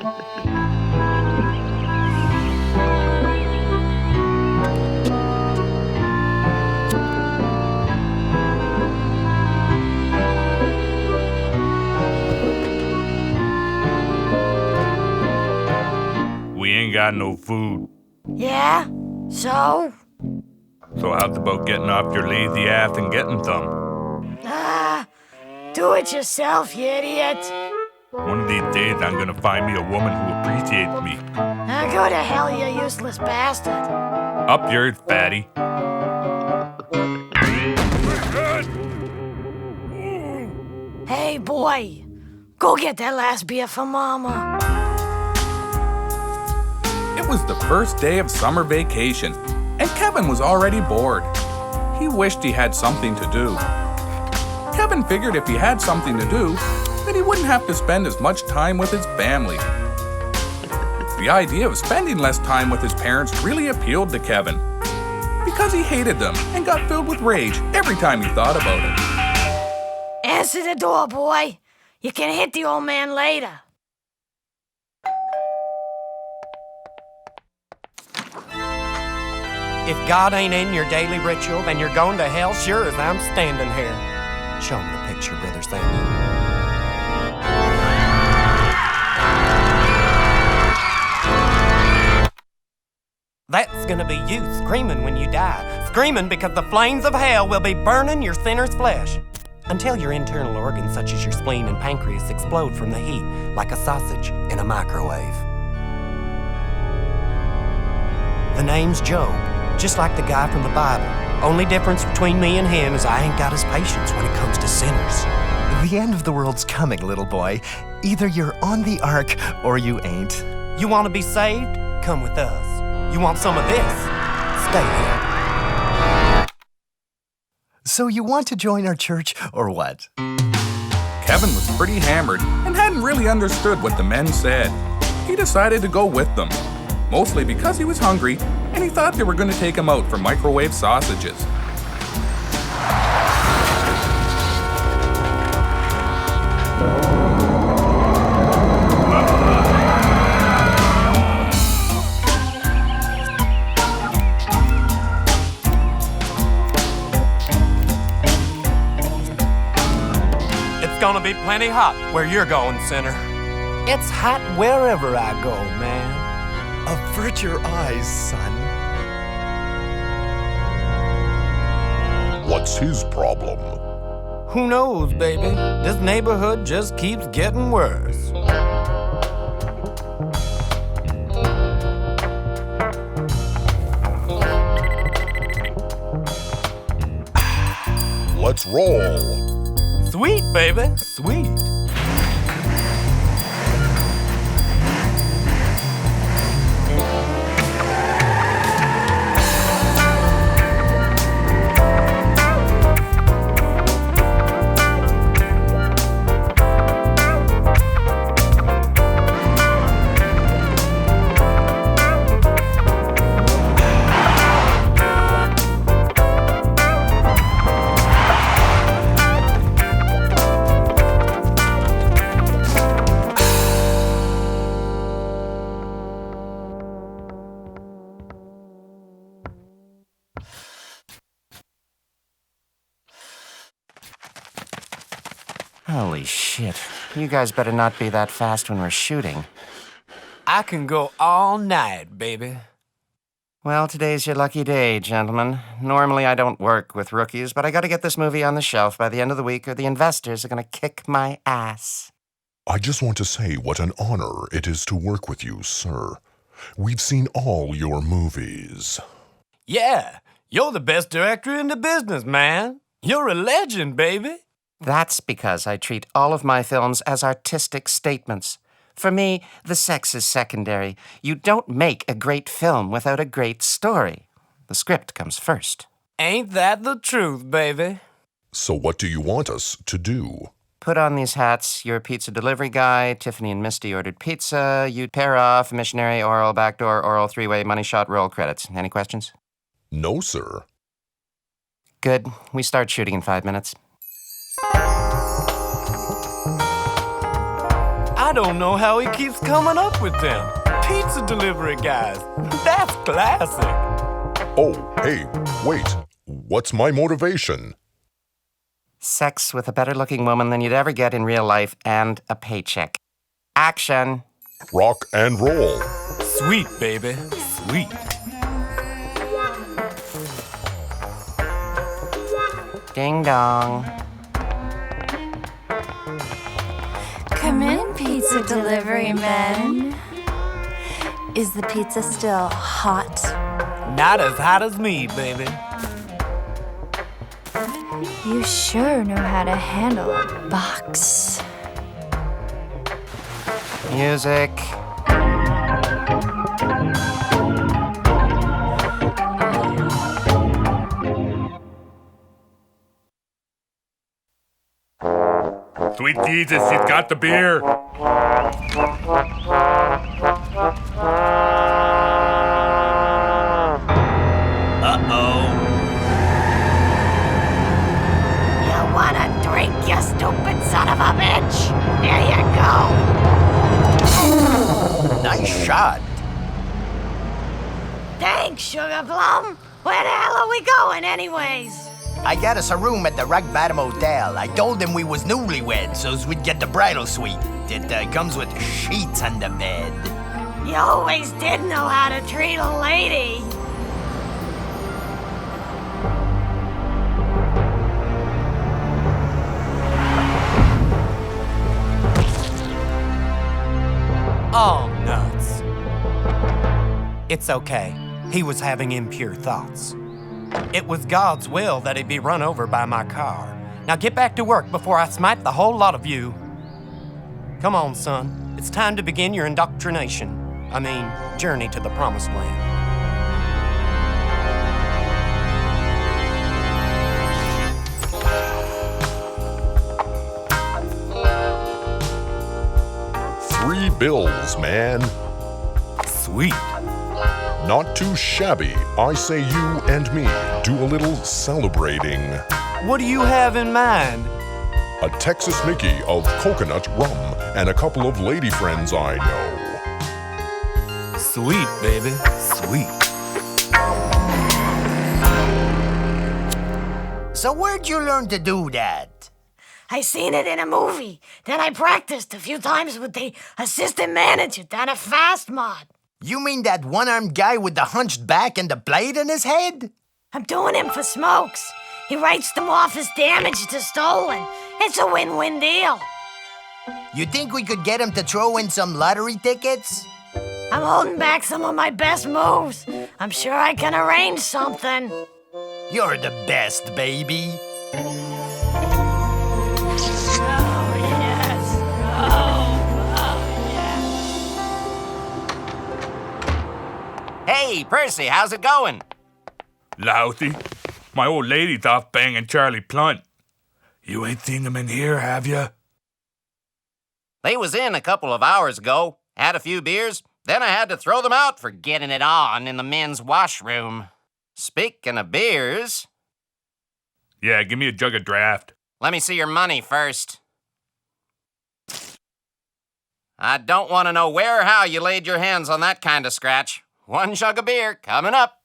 We ain't got no food. Yeah? So? So how's about getting off your lazy ass and getting some? Do it yourself, you idiot. One of these days I'm gonna find me a woman who appreciates me. Go to hell, you useless bastard. Up yours, fatty. Hey, boy. Go get that last beer for Mama. It was the first day of summer vacation, and Kevin was already bored. He wished he had something to do. Kevin figured if he had something to do, then he wouldn't have to spend as much time with his family. The idea of spending less time with his parents really appealed to Kevin, because he hated them and got filled with rage every time he thought about it. Answer the door, boy. You can hit the old man later. If God ain't in your daily ritual, then you're going to hell sure as I'm standing here. Show him the picture, Brother Samuel. That's gonna be you screaming when you die. Screaming because the flames of hell will be burning your sinner's flesh. Until your internal organs, such as your spleen and pancreas, explode from the heat like a sausage in a microwave. The name's Job, just like the guy from the Bible. Only difference between me and him is I ain't got his patience when it comes to sinners. The end of the world's coming, little boy. Either you're on the ark or you ain't. You want to be saved? Come with us. You want some of this? Stay here. So you want to join our church or what? Kevin was pretty hammered and hadn't really understood what the men said. He decided to go with them, mostly because he was hungry and he thought they were going to take him out for microwave sausages. It's gonna be plenty hot where you're going, sinner. It's hot wherever I go, man. Avert your eyes, son. What's his problem? Who knows, baby? This neighborhood just keeps getting worse. Let's roll. Sweet, baby, sweet. Holy shit. You guys better not be that fast when we're shooting. I can go all night, baby. Well, today's your lucky day, gentlemen. Normally I don't work with rookies, but I gotta get this movie on the shelf by the end of the week or the investors are gonna kick my ass. I just want to say what an honor it is to work with you, sir. We've seen all your movies. Yeah, you're the best director in the business, man. You're a legend, baby. That's because I treat all of my films as artistic statements. For me, the sex is secondary. You don't make a great film without a great story. The script comes first. Ain't that the truth, baby? So what do you want us to do? Put on these hats. You're a pizza delivery guy. Tiffany and Misty ordered pizza. You pair off, missionary, oral, backdoor, oral, three-way, money shot, roll credits. Any questions? No, sir. Good. We start shooting in 5 minutes. I I don't know how he keeps coming up with them. Pizza delivery guys. That's classic. Oh, hey, wait. What's my motivation? Sex with a better-looking woman than you'd ever get in real life and a paycheck. Action. Rock and roll. Sweet, baby. Sweet. Ding dong. Come in, pizza delivery men. Is the pizza still hot? Not as hot as me, baby. You sure know how to handle a box. Music. Sweet Jesus, she's got the beer. You wanna drink, you stupid son of a bitch? Here you go. Nice shot. Thanks, Sugar Plum. Where the hell are we going anyways? I got us a room at the Rock Bottom Hotel. I told them we was newlyweds, so's we'd get the bridal suite. It comes with sheets on the bed. You always did know how to treat a lady. Oh, nuts. It's okay. He was having impure thoughts. It was God's will that he'd be run over by my car. Now get back to work before I smite the whole lot of you. Come on, son. It's time to begin your indoctrination. I mean, journey to the promised land. $3 man. Sweet. Not too shabby. I say you and me do a little celebrating. What do you have in mind? A Texas Mickey of coconut rum and a couple of lady friends I know. Sweet, baby. Sweet. So where'd you learn to do that? I seen it in a movie. Then I practiced a few times with the assistant manager down at Fast Mod. You mean that one-armed guy with the hunched back and the blade in his head? I'm doing him for smokes. He writes them off as damage to stolen. It's a win-win deal. You think we could get him to throw in some lottery tickets? I'm holding back some of my best moves. I'm sure I can arrange something. You're the best, baby. Oh, yes. Oh, yes. Hey, Percy, how's it going? Lousy. My old lady's off banging Charlie Plunt. You ain't seen them in here, have you? They was in a couple of hours ago. Had a few beers. Then I had to throw them out for getting it on in the men's washroom. Speaking of beers... Yeah, give me a jug of draft. Let me see your money first. I don't want to know where or how you laid your hands on that kind of scratch. One jug of beer coming up.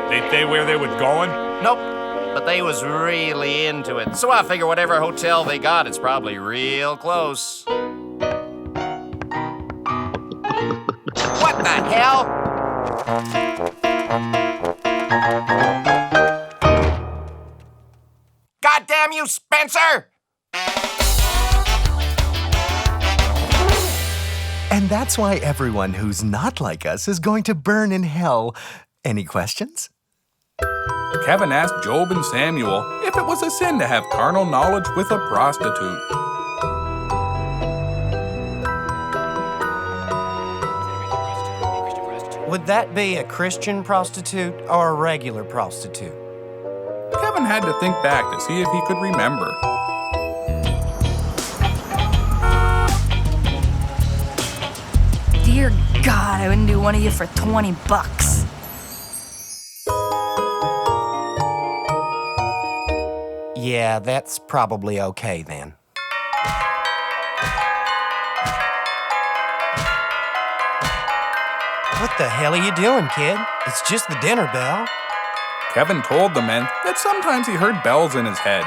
They say where they was going? Nope, but they was really into it. So I figure whatever hotel they got, it's probably real close. What the hell? Goddamn you, Spencer! And that's why everyone who's not like us is going to burn in hell. Any questions? Kevin asked Job and Samuel if it was a sin to have carnal knowledge with a prostitute. Would that be a Christian prostitute or a regular prostitute? Kevin had to think back to see if he could remember. Dear God, I wouldn't do one of you for $20. Yeah, that's probably okay then. What the hell are you doing, kid? It's just the dinner bell. Kevin told the men that sometimes he heard bells in his head.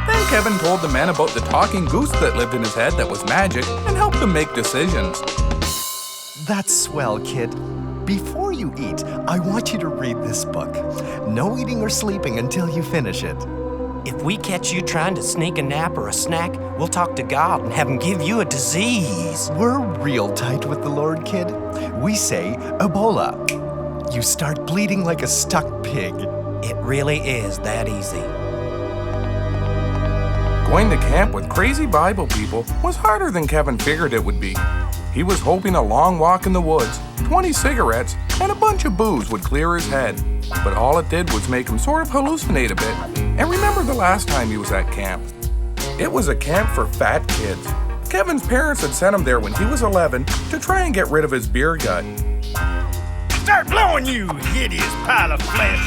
Then Kevin told the men about the talking goose that lived in his head that was magic and helped him make decisions. That's swell, kid. Before you eat, I want you to read this book. No eating or sleeping until you finish it. If we catch you trying to sneak a nap or a snack, we'll talk to God and have him give you a disease. We're real tight with the Lord, kid. We say Ebola. You start bleeding like a stuck pig. It really is that easy. Going to camp with crazy Bible people was harder than Kevin figured it would be. He was hoping a long walk in the woods, 20 cigarettes, and a bunch of booze would clear his head. But all it did was make him sort of hallucinate a bit and remember the last time he was at camp. It was a camp for fat kids. Kevin's parents had sent him there when he was 11 to try and get rid of his beer gut. Start blowing, you hideous pile of flesh!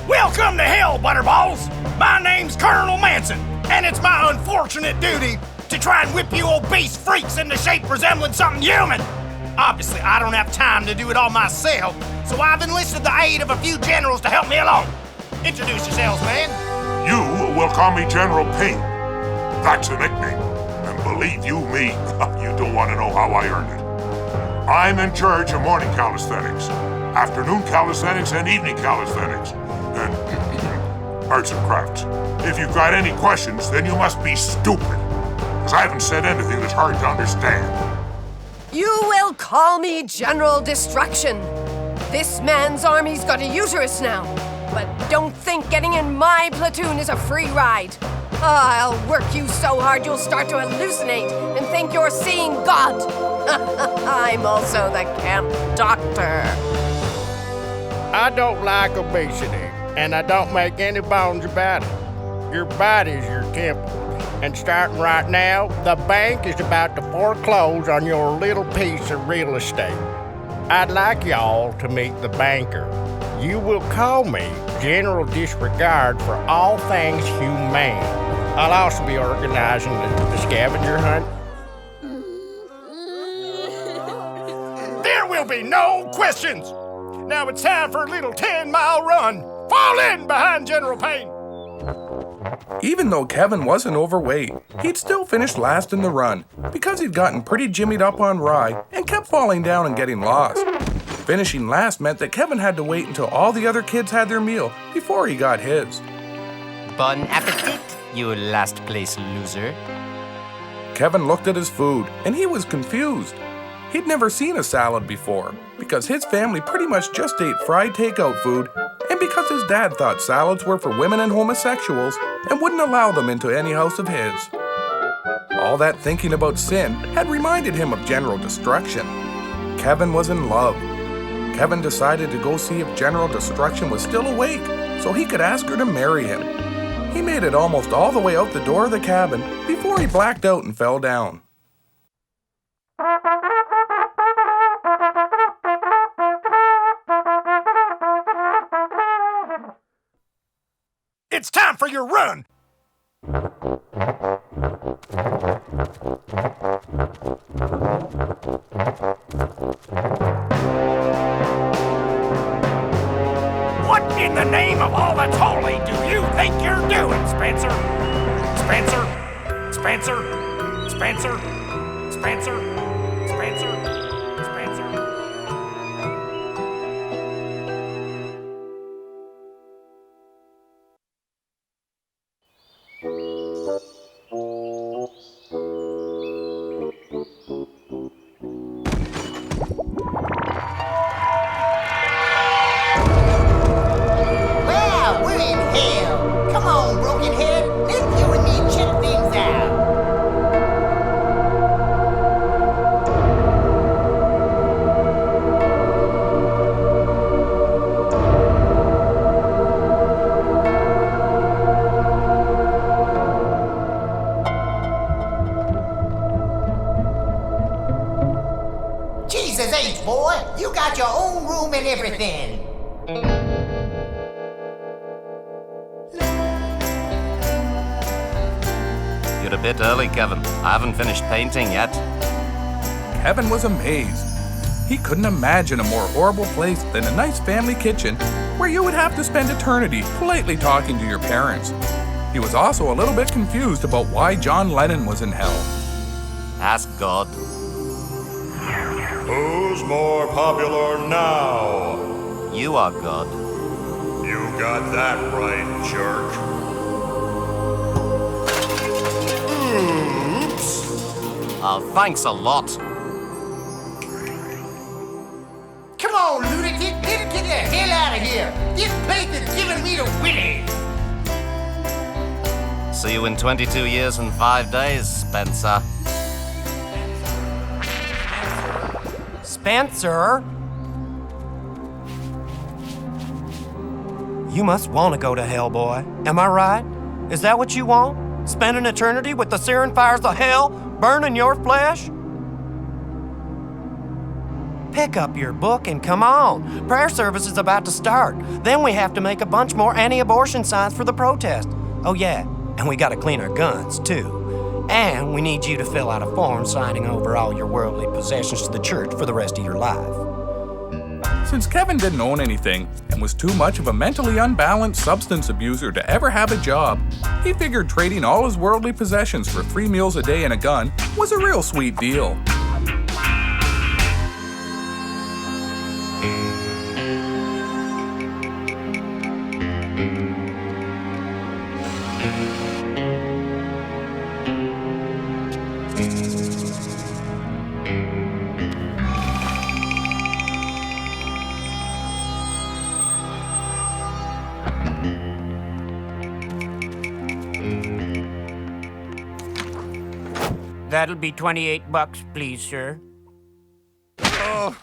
Welcome to hell, Butterballs! My name's Colonel Manson, and it's my unfortunate duty to try and whip you obese freaks into shape resembling something human. Obviously, I don't have time to do it all myself, so I've enlisted the aid of a few generals to help me along. Introduce yourselves, man. You will call me General Payne. That's a nickname, and believe you me, you don't want to know how I earned it. I'm in charge of morning calisthenics, afternoon calisthenics, and evening calisthenics, and arts and crafts. If you've got any questions, then you must be stupid, because I haven't said anything that's hard to understand. You will call me General Destruction. This man's army's got a uterus now, but don't think getting in my platoon is a free ride. I'll work you so hard you'll start to hallucinate and think you're seeing God. I'm also the camp doctor. I don't like obesity, and I don't make any bones about it. Your body's your temple. And starting right now, the bank is about to foreclose on your little piece of real estate. I'd like y'all to meet the banker. You will call me General Disregard for all things humane. I'll also be organizing the scavenger hunt. There will be no questions. Now it's time for a little 10-mile run. Fall in behind General Payne. Even though Kevin wasn't overweight, he'd still finished last in the run because he'd gotten pretty jimmied up on rye and kept falling down and getting lost. Finishing last meant that Kevin had to wait until all the other kids had their meal before he got his. Bon appetit, you last place loser. Kevin looked at his food and he was confused. He'd never seen a salad before because his family pretty much just ate fried takeout food, and because his dad thought salads were for women and homosexuals and wouldn't allow them into any house of his. All that thinking about sin had reminded him of General Destruction. Kevin was in love. Kevin decided to go see if General Destruction was still awake so he could ask her to marry him. He made it almost all the way out the door of the cabin before he blacked out and fell down. It's time for your run. What in the name of all that's holy do you think you're doing, Spencer? Spencer? Spencer? Spencer? Spencer? Spencer? Spencer? Well, we're in hell. Come on, broken head. Let's you and me check things out. Jesus H, boy. You got your own room and everything. You're a bit early, Kevin. I haven't finished painting yet. Kevin was amazed. He couldn't imagine a more horrible place than a nice family kitchen where you would have to spend eternity politely talking to your parents. He was also a little bit confused about why John Lennon was in hell. Ask God. Who's more popular now? You are God. You got that right, jerk. Oops. Oh, thanks a lot. Come on, lunatic. Get the hell out of here. This place is giving me the willies. See you in 22 years and 5 days, Spencer. Spencer? You must want to go to hell, boy. Am I right? Is that what you want? Spend an eternity with the searing fires of hell burning your flesh? Pick up your book and come on. Prayer service is about to start. Then we have to make a bunch more anti-abortion signs for the protest. Oh yeah, and we gotta clean our guns, too. And we need you to fill out a form signing over all your worldly possessions to the church for the rest of your life. Since Kevin didn't own anything and was too much of a mentally unbalanced substance abuser to ever have a job, he figured trading all his worldly possessions for 3 meals a day and a gun was a real sweet deal. That'll be $28, please, sir. As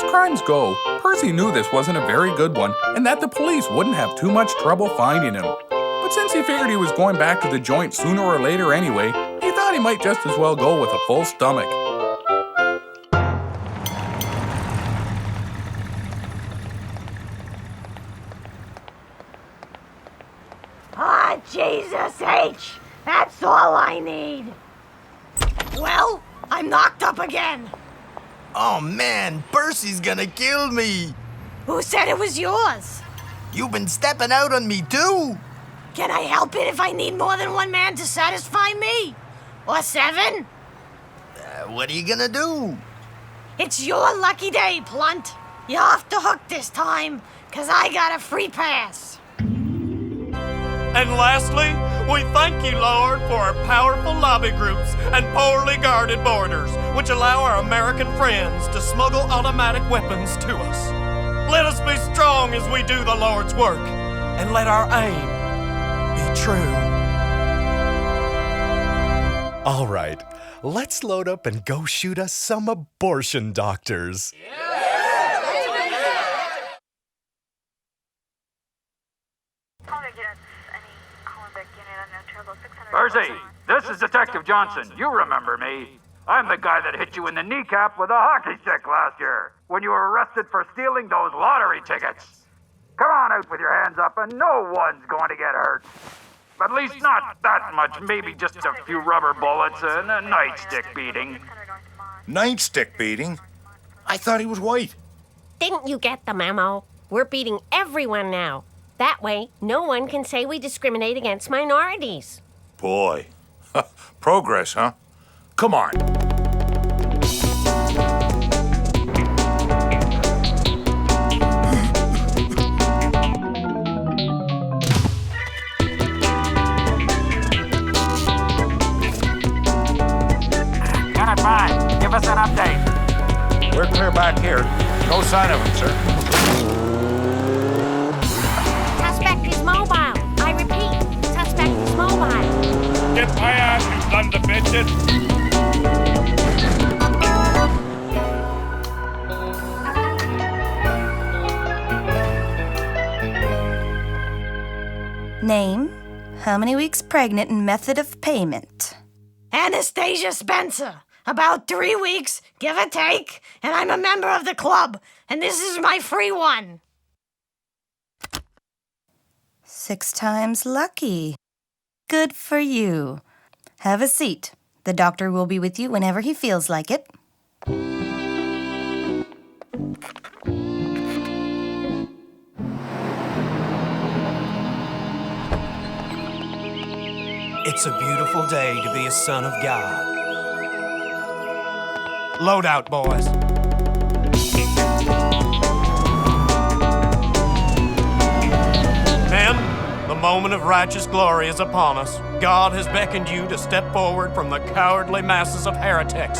crimes go, Percy knew this wasn't a very good one and that the police wouldn't have too much trouble finding him. But since he figured he was going back to the joint sooner or later anyway, he thought he might just as well go with a full stomach. Ah, Jesus H! That's all I need. Well, I'm knocked up again. Oh man, Percy's gonna kill me. Who said it was yours? You've been stepping out on me too. Can I help it if I need more than one man to satisfy me? Or 7? What are you gonna do? It's your lucky day, Plunt. You're off the hook this time, 'cause I got a free pass. And lastly, we thank you, Lord, for our powerful lobby groups and poorly guarded borders, which allow our American friends to smuggle automatic weapons to us. Let us be strong as we do the Lord's work, and let our aim be true. All right, let's load up and go shoot us some abortion doctors. Percy, this is Detective Johnson. You remember me. I'm the guy that hit you in the kneecap with a hockey stick last year when you were arrested for stealing those lottery tickets. Come on out with your hands up and no one's going to get hurt. At least not that much, maybe just a few rubber bullets and a nightstick beating. Nightstick beating? I thought he was white. Didn't you get the memo? We're beating everyone now. That way, no one can say we discriminate against minorities. Boy. Progress, huh? Come on. Gunner 5, give us an update. We're clear back here. No sign of him, sir. Suspect is mobile. I repeat, suspect is mobile. Get my ass, you sons of bitches! Name, how many weeks pregnant, and method of payment. Anastasia Spencer. About 3 weeks, give or take, and I'm a member of the club, and this is my free one. 6 times lucky. Good for you. Have a seat. The doctor will be with you whenever he feels like it. It's a beautiful day to be a son of God. Load out, boys. Men, the moment of righteous glory is upon us. God has beckoned you to step forward from the cowardly masses of heretics.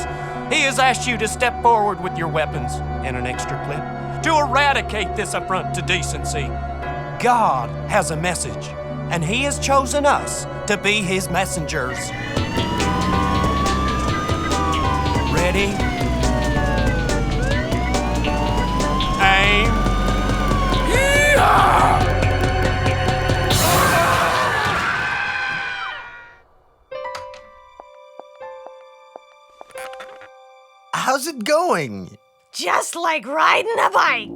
He has asked you to step forward with your weapons and an extra clip to eradicate this affront to decency. God has a message, and He has chosen us to be His messengers. Ready? Aim. Yeehaw! How's it going? Just like riding a bike.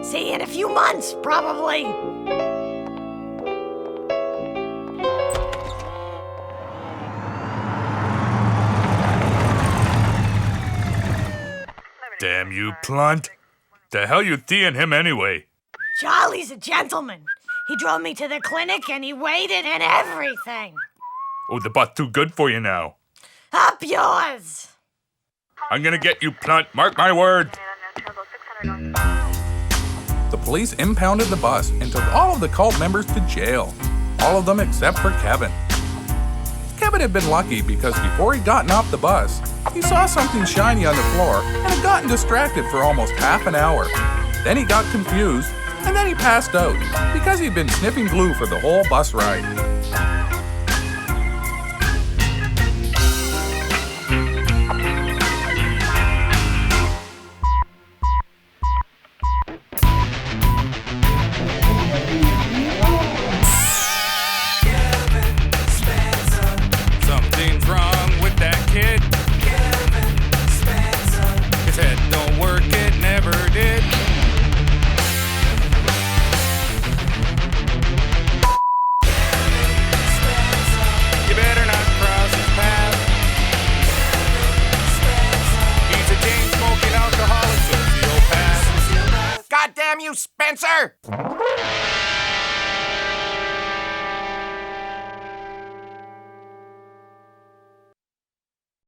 See you in a few months, probably. Damn you, Plunt. The hell you teeing him anyway? Charlie's a gentleman. He drove me to the clinic and he waited and everything. Oh, the butt too good for you now. Up yours! I'm gonna get you, Plunt. Mark my word. The police impounded the bus and took all of the cult members to jail. All of them except for Kevin. Kevin had been lucky because before he'd gotten off the bus, he saw something shiny on the floor and had gotten distracted for almost half an hour. Then he got confused, and then he passed out because he'd been sniffing glue for the whole bus ride. Something's wrong with that kid. His head don't work, it never did. You better not cross his path. He's a chain-smoking alcoholic sociopath. God damn you, Spencer!